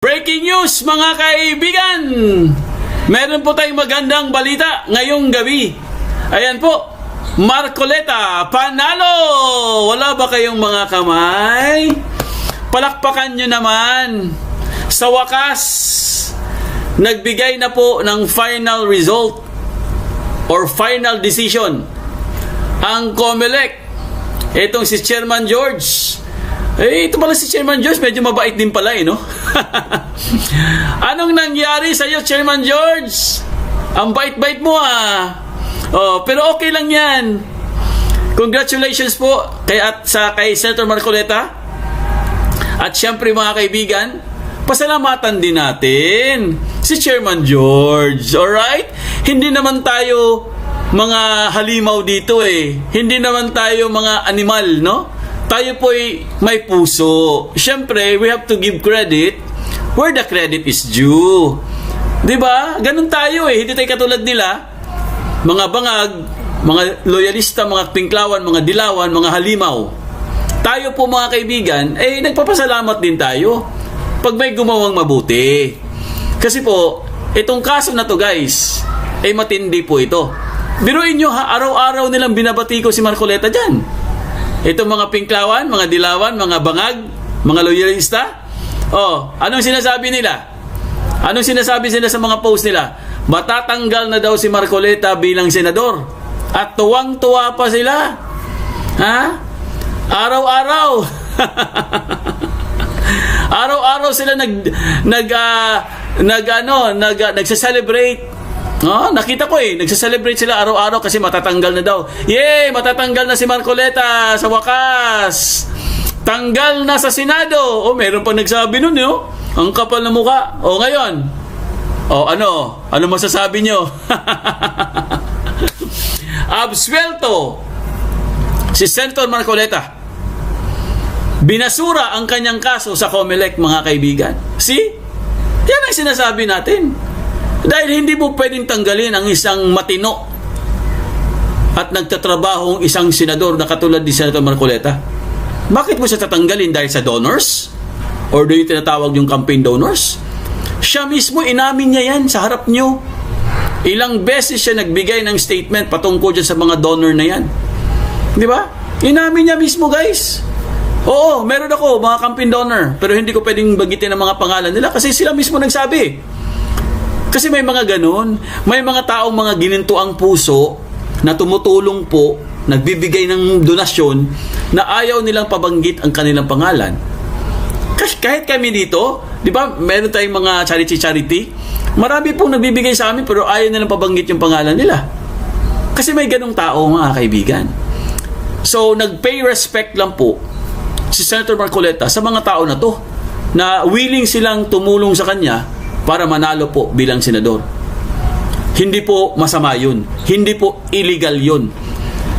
Breaking news mga kaibigan! Meron po tayong magandang balita ngayong gabi. Ayan po, Marcoleta, panalo! Wala ba kayong mga kamay? Palakpakan nyo naman. Sa wakas, nagbigay na po ng final result or final decision ang COMELEC. Itong si Chairman George. Ito pala si Chairman George, medyo mabait din pala no? Anong nangyari sa iyo, Chairman George? Ang bait-bait mo pero okay lang yan. Congratulations po kay Senator Marcoleta. At syempre mga kaibigan, pasalamatan din natin si Chairman George. Alright? Hindi naman tayo mga halimaw dito Hindi naman tayo mga animal, no? Tayo po'y may puso. Siyempre, we have to give credit where the credit is due. Diba? Ganun tayo Hindi tayo katulad nila. Mga bangag, mga loyalista, mga pinklawan, mga dilawan, mga halimaw. Tayo po mga kaibigan, nagpapasalamat din tayo pag may gumawang mabuti. Kasi po, itong kaso na to guys, matindi po ito. Biruin nyo araw-araw nilang binabati ko si Marcoleta dyan. Itong mga pinklawan, mga dilawan, mga bangag, mga loyalista. Anong sinasabi nila? Anong sinasabi sila sa mga post nila? Matatanggal na daw si Marcoleta bilang senador. At tuwang-tuwa pa sila. Araw-araw. Araw-araw sila nagse-celebrate. Nakita ko nagse-celebrate sila araw-araw kasi matatanggal na daw. Yay! Matatanggal na si Marcoleta sa wakas. Tanggal na sa Senado. Meron pa nagsabi nun Ang kapal na mukha. Ngayon. Ano masasabi nyo? Absuelto si Senator Marcoleta. Binasura ang kanyang kaso sa COMELEC mga kaibigan. See? Yan ang sinasabi natin. Dahil hindi mo pwedeng tanggalin ang isang matino at nagtatrabahong isang senador na katulad ni Senator Marcoleta. Bakit mo siya tatanggalin? Dahil sa donors? Or do you tinatawag yung campaign donors? Siya mismo, inamin niya yan sa harap nyo. Ilang beses siya nagbigay ng statement patungkol dyan sa mga donor na yan. Di ba? Inamin niya mismo guys. Oo, meron ako mga campaign donor, pero hindi ko pwedeng bagitin ang mga pangalan nila kasi sila mismo nagsabi. Kasi may mga ganun, may mga taong mga ginintuang puso na tumutulong po, nagbibigay ng donasyon na ayaw nilang pabanggit ang kanilang pangalan. Kasi kahit kami dito, di ba, meron tayong mga charity, marami pong nagbibigay sa amin pero ayaw nilang pabanggit yung pangalan nila. Kasi may ganung tao mga kaibigan. So, nag-pay respect lang po si Senator Marcoleta sa mga tao na to na willing silang tumulong sa kanya para manalo po bilang senador. Hindi po masama yun. Hindi po illegal yun.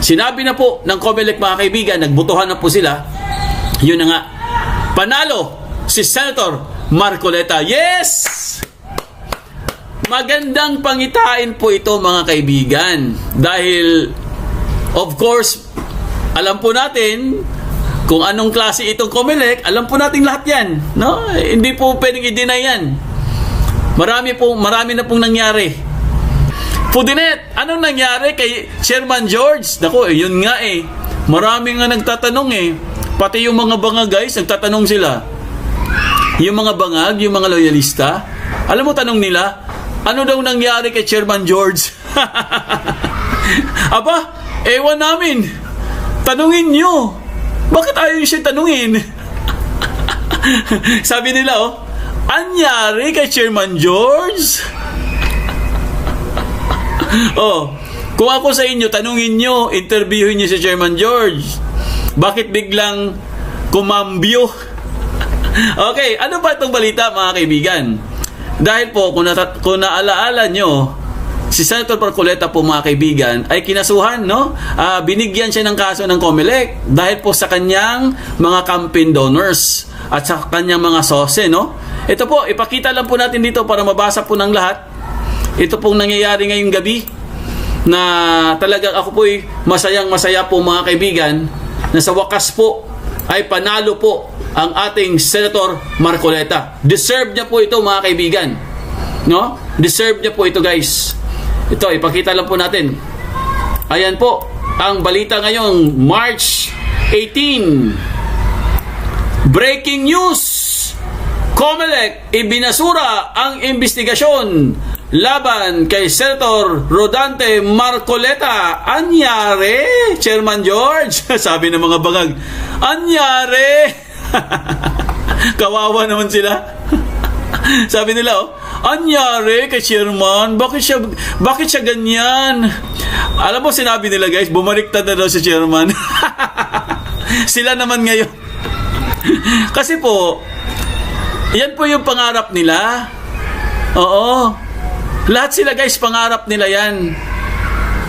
Sinabi na po ng COMELEC mga kaibigan, nagbutuhan na po sila. Yun na nga. Panalo si Senator Marcoleta. Yes! Magandang pangitain po ito mga kaibigan. Dahil, of course, alam po natin kung anong klase itong COMELEC. Alam po natin lahat yan. No? Hindi po pwedeng i-deny yan. Marami na pong nangyari. Pudinet, anong nangyari kay Chairman George? Nako, yun nga Marami nga nagtatanong Pati yung mga bangag guys, nagtatanong sila. Yung mga bangag, yung mga loyalista. Alam mo tanong nila, ano daw nangyari kay Chairman George? Aba, ewan namin. Tanungin nyo. Bakit ayaw nyo siya tanungin? Sabi nila anyari kay Chairman George? Kung ako sa inyo, tanungin nyo, interviewin nyo si Chairman George. Bakit biglang kumambyo? Okay, ano ba itong balita mga kaibigan? Dahil po, kung naalaala nyo, si Senator Marcoleta po mga kaibigan ay kinasuhan, binigyan siya ng kaso ng COMELEC dahil po sa kanyang mga campaign donors at sa kanyang mga sose, Ito po, ipakita lang po natin dito para mabasa po ng lahat. Ito pong nangyayari ngayong gabi na talagang ako po'y masayang-masaya po mga kaibigan na sa wakas po ay panalo po ang ating Senator Marcoleta. Deserve niya po ito, mga kaibigan. No? Deserve niya po ito, guys. Ito, ipakita lang po natin. Ayan po, ang balita ngayong March 18. Breaking news! COMELEC ibinasura ang investigasyon laban kay Senator Rodante Marcoleta. Anyari, Chairman George? Sabi ng mga bangag, anyari! Kawawa naman sila. Sabi nila, anyari kay Chairman? Bakit siya ganyan? Alam mo, sinabi nila, guys, bumaliktad na daw si Chairman. Sila naman ngayon. Kasi po, yan po yung pangarap nila. Oo. Lahat sila, guys, pangarap nila yan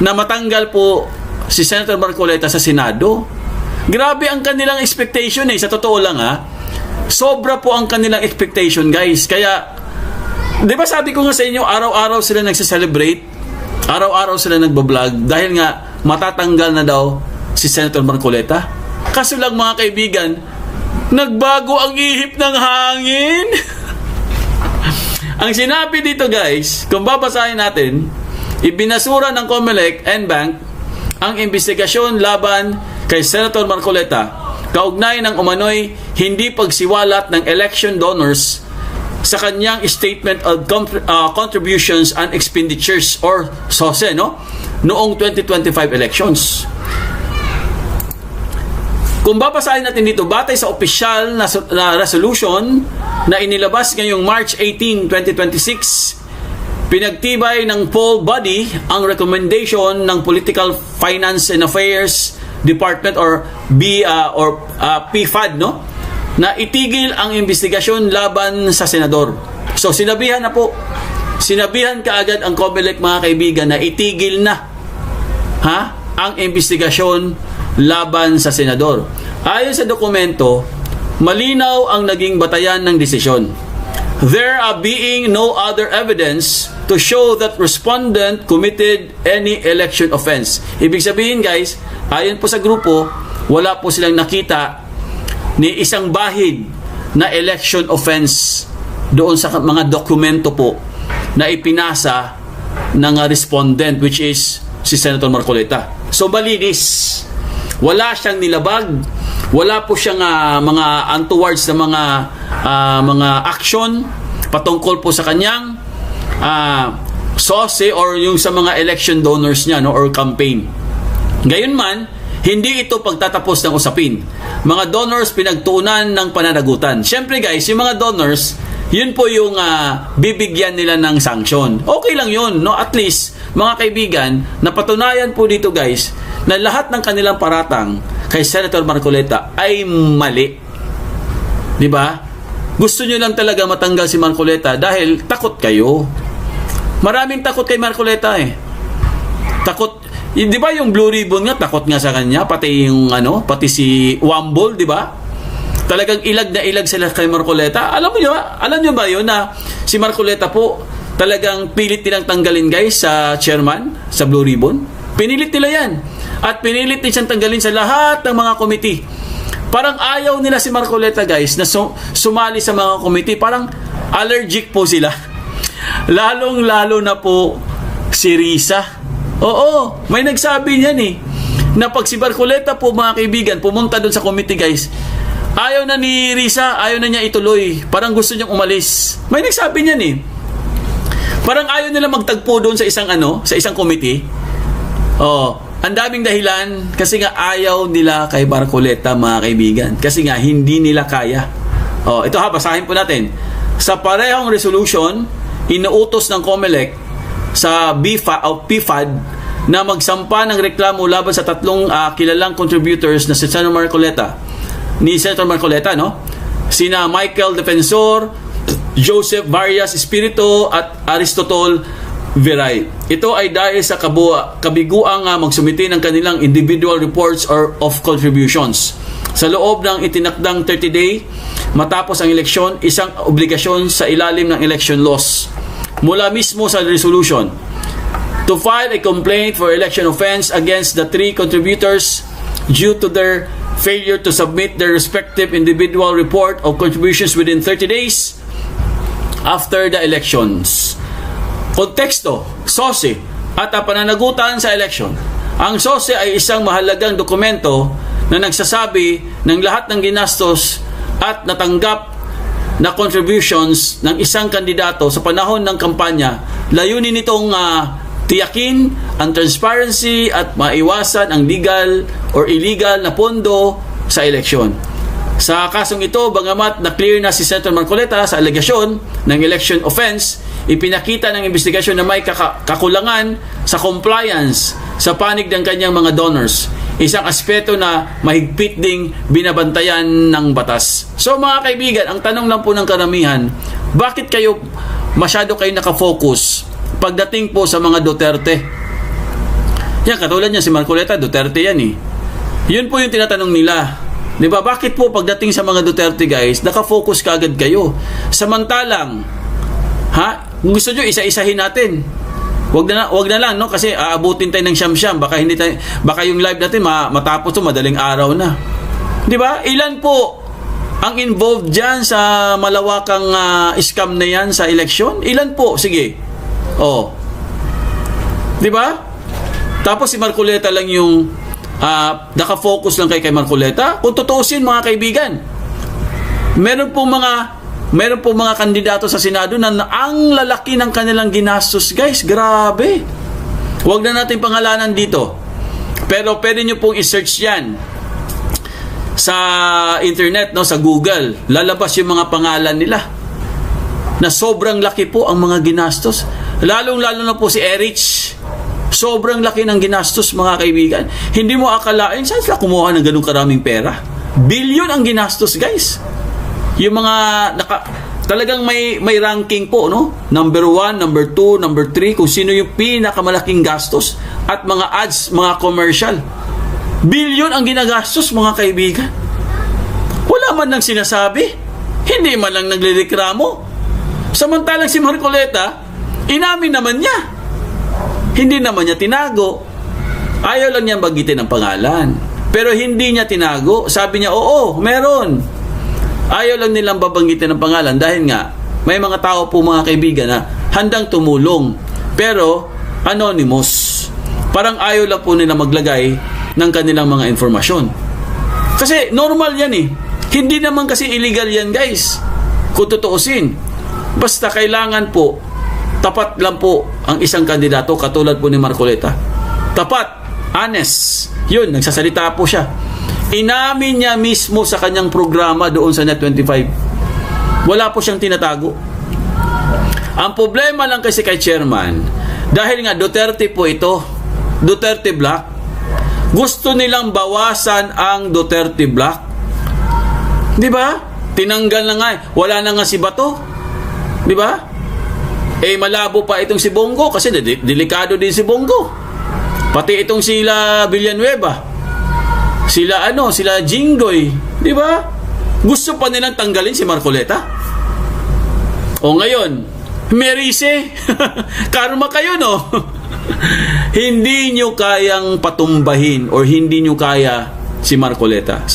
na matanggal po si Senator Marcoleta sa Senado. Grabe ang kanilang expectation sa totoo lang sobra po ang kanilang expectation, guys. Kaya, di ba sabi ko nga sa inyo, araw-araw sila nagse-celebrate, araw-araw sila nagbablog dahil nga matatanggal na daw si Senator Marcoleta. Kaso lang, mga kaibigan, nagbago ang ihip ng hangin. Ang sinabi dito, guys, kung babasahin natin, ibinasura ng COMELEC and Bank ang investigasyon laban kay Senator Marcoleta kaugnay ng umano'y hindi pagsiwalat ng election donors sa kanyang Statement of Contributions and Expenditures or SOSE, noong 2025 elections. Kung babasahin natin dito, batay sa opisyal na resolution na inilabas ngayong March 18, 2026, pinagtibay ng poll body ang recommendation ng Political Finance and Affairs Department or PFAD, na itigil ang investigasyon laban sa senador. So sinabihan kaagad ang COMELEC, mga kaibigan, na itigil na ang investigasyon laban sa senador. Ayon sa dokumento, malinaw ang naging batayan ng desisyon. There are being no other evidence to show that respondent committed any election offense. Ibig sabihin, guys, ayon po sa grupo, wala po silang nakita ni isang bahid na election offense doon sa mga dokumento po na ipinasa ng respondent, which is si Senator Marcoleta. So malinis. Wala siyang nilabag. Wala po siyang mga untowards na mga action patungkol po sa kanyang SOSE or yung sa mga election donors niya, or campaign. Gayunman, hindi ito pagtatapos ng usapin. Mga donors pinagtuunan ng pananagutan. Siyempre, guys, yung mga donors, yun po yung bibigyan nila ng sanction. Okay lang yun, At least, mga kaibigan, napatunayan po dito, guys, na lahat ng kanilang paratang kay Senator Marcoleta ay mali. Di ba? Gusto nyo lang talaga matanggal si Marcoleta dahil takot kayo. Maraming takot kay Marcoleta Takot. Di ba yung Blue Ribbon nga, takot nga sa kanya, pati yung pati si Wambol, di ba? Talagang ilag na ilag sila kay Marcoleta. Alam nyo ba yun na si Marcoleta po talagang pilit nilang tanggalin, guys, sa chairman, sa Blue Ribbon? Pinilit nila yan. At pinilit din siyang tanggalin sa lahat ng mga committee. Parang ayaw nila si Marcoleta, guys, na sumali sa mga committee. Parang allergic po sila. Lalong-lalo na po si Risa. Oo, may nagsabi niyan na pag si Marcoleta po, mga kaibigan, pumunta doon sa committee, guys, ayaw na ni Risa, ayaw na niya ituloy. Parang gusto niyang umalis. May nagsabi niyan Parang ayaw nila magtagpo doon sa isang committee. Ang daming dahilan kasi nga ayaw nila kay Marcoleta, mga kaibigan. Kasi nga hindi nila kaya. Ito basahin po natin. Sa parehong resolution, inuutos ng COMELEC sa PFAD na magsampa ng reklamo laban sa tatlong kilalang contributors na si Senator Marcoleta. Sina Michael Defensor, Joseph Varias Espiritu at Aristotol Viray. Ito ay dahil sa kabiguang magsumite ng kanilang individual reports of contributions. Sa loob ng itinakdang 30-day matapos ang eleksyon, isang obligasyon sa ilalim ng election laws. Mula mismo sa resolution, to file a complaint for election offense against the three contributors due to their failure to submit their respective individual report of contributions within 30 days after the elections. Konteksto, SOSE at pananagutan sa election. Ang SOSE ay isang mahalagang dokumento na nagsasabi ng lahat ng ginastos at natanggap na contributions ng isang kandidato sa panahon ng kampanya. Layunin nitong tiyakin ang transparency at maiwasan ang legal or illegal na pondo sa eleksyon. Sa kasong ito, bagamat na clear na si Senator Marcoleta sa alegasyon ng election offense, ipinakita ng investigasyon na may kakulangan sa compliance sa panig ng kanyang mga donors. Isang aspeto na mahigpit ding binabantayan ng batas. So mga kaibigan, ang tanong lang po ng karamihan, bakit masyado kayo nakafocus pagdating po sa mga Duterte? Yan, katulad niya si Marcoleta, Duterte yan eh. Yun po yung tinatanong nila. Di ba? Bakit po pagdating sa mga Duterte guys, nakafocus kaagad kayo? Samantalang, gusto nyo isa-isahin natin. Wag na lang, no? Kasi aabutin tayo ng siyam-siyam. Baka yung live natin matapos to madaling araw na. Di ba? Ilan po ang involved dyan sa malawakang scam na yan sa eleksyon? Ilan po? Sige. Oh. Di ba? Tapos si Marcoleta lang yung nakafocus lang kay Marcoleta. Kung tutuusin mga kaibigan, meron po mga kandidato sa Senado na ang lalaki ng kanilang ginastos guys. Grabe. Huwag na natin pangalanan dito. Pero pwede nyo pong i-search yan sa internet, no, sa Google. Lalabas yung mga pangalan nila na sobrang laki po ang mga ginastos. Lalong-lalo na po si Erich. Sobrang laki ng ginastos mga kaibigan. Hindi mo akalain saan sila kumuha ng ganung karaming pera. Bilyon ang ginastos guys. Yung mga talagang may ranking po, no? Number 1, number 2, number 3, kung sino yung pinakamalaking gastos at mga ads, mga commercial. Bilyon ang ginagastos mga kaibigan. Wala man lang sinasabi. Hindi man lang nagrereklamo. Samantalang si Marcoleta, inamin naman niya. Hindi naman niya tinago. Ayaw lang niya bagitin ang pangalan. Pero hindi niya tinago. Sabi niya, oo, meron. Ayaw lang nilang babanggitin ang pangalan dahil nga may mga tao po mga kaibigan na handang tumulong pero anonymous. Parang ayaw lang po nila maglagay ng kanilang mga informasyon. Kasi normal yan eh. Hindi naman kasi illegal yan guys. Kung tutuusin. Basta kailangan po tapat lang po ang isang kandidato katulad po ni Marcoleta. Tapat, honest. Yun, nagsasalita po siya. Inamin niya mismo sa kanyang programa doon sa Net25. Wala po siyang tinatago. Ang problema lang kasi kay Chairman, dahil nga Duterte po ito, Duterte Black, gusto nilang bawasan ang Duterte Black. Di ba? Tinanggal na nga. Wala na nga si Bato. Di ba? Malabo pa itong si Bongo kasi delikado din si Bongo. Pati itong sila Villanueva. Sila Jinggoy, di ba? Gusto pa nilang tanggalin si Marcoleta. O ngayon, Merice, karma kayo, no? Hindi nyo kayang patumbahin or hindi nyo kaya si Marcoleta.